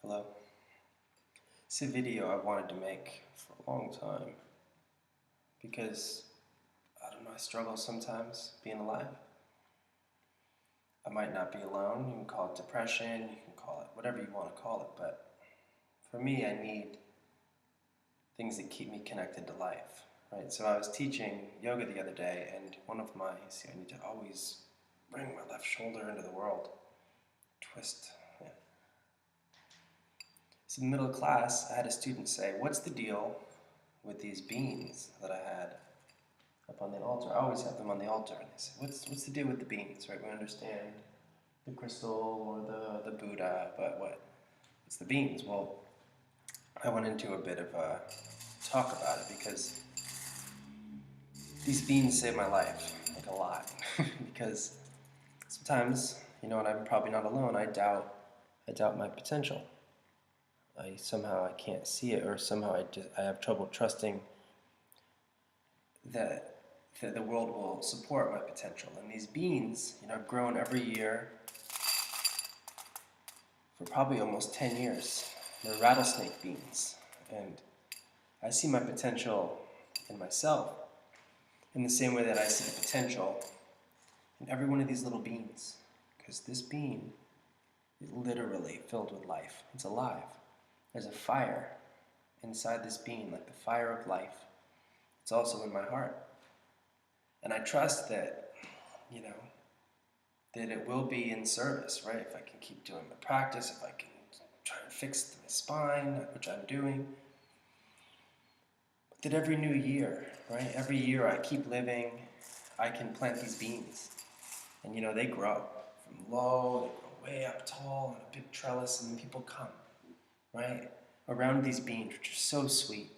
Hello. It's a video I've wanted to make for a long time because, I don't know, I struggle sometimes being alive. I might not be alone. You can call it depression, you can call it whatever you want to call it, but for me, I need things that keep me connected to life, right? So I was teaching yoga the other day, and one of my, I need to always bring my left shoulder into the world, twist. Yeah. So in the middle of class, I had a student say, "What's the deal with these beans that I had up on the altar? I always have them on the altar." And they said, what's the deal with the beans, right? We understand the crystal or the Buddha, but it's the beans. Well, I went into a bit of a talk about it because these beans saved my life, like a lot. Because sometimes, and I'm probably not alone, I doubt my potential. I can't see it, or somehow I have trouble trusting that the world will support my potential. And these beans, I've grown every year for probably almost 10 years. They're rattlesnake beans. And I see my potential in myself in the same way that I see the potential in every one of these little beans. Because this bean is literally filled with life. It's alive. There's a fire inside this bean, like the fire of life. It's also in my heart. And I trust that, that it will be in service, right? If I can keep doing the practice, if I can try and fix my spine, which I'm doing. But that every new year, right? Every year I keep living, I can plant these beans. And they grow from low, they grow way up tall on a big trellis, and then people come, right? Around these beans, which are so sweet,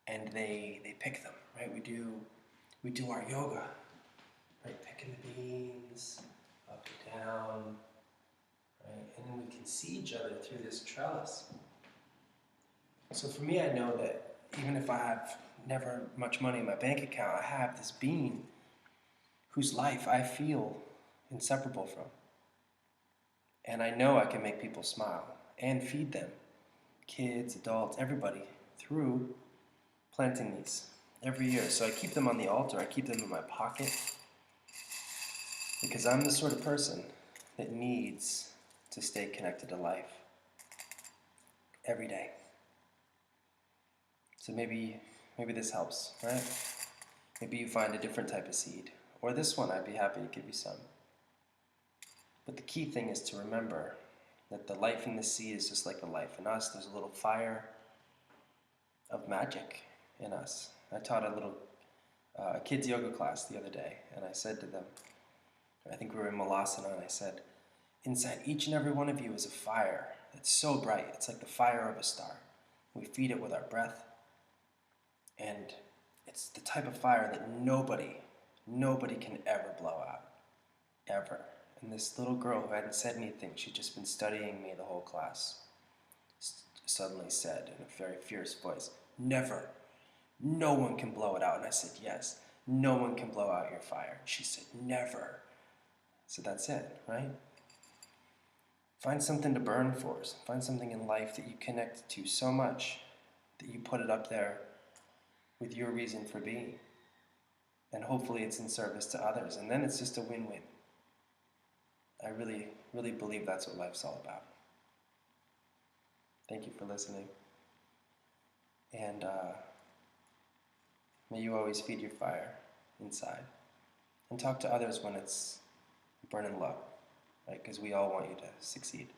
and they pick them, right? We do our yoga, right? Picking the beans, up and down, right? And then we can see each other through this trellis. So for me, I know that even if I have never much money in my bank account, I have this being whose life I feel inseparable from. And I know I can make people smile and feed them, kids, adults, everybody, through planting these every year. So I keep them on the altar, I keep them in my pocket, because I'm the sort of person that needs to stay connected to life every day. So maybe this helps, right? Maybe you find a different type of seed. Or this one, I'd be happy to give you some. But the key thing is to remember that the life in the seed is just like the life in us. There's a little fire of magic in us. I taught a kids yoga class the other day, and I said to them, I think we were in Malasana, and I said, inside each and every one of you is a fire that's so bright. It's like the fire of a star. We feed it with our breath, and it's the type of fire that nobody can ever blow out, ever. And this little girl who hadn't said anything, she'd just been studying me the whole class, suddenly said in a very fierce voice, "Never. No one can blow it out." And I said, "Yes, no one can blow out your fire." She said, "Never." So that's it, right? Find something to burn for. Find something in life that you connect to so much that you put it up there with your reason for being. And hopefully it's in service to others. And then it's just a win-win. I really, really believe that's what life's all about. Thank you for listening. And may you always feed your fire inside. And talk to others when it's burning low, right? Because we all want you to succeed.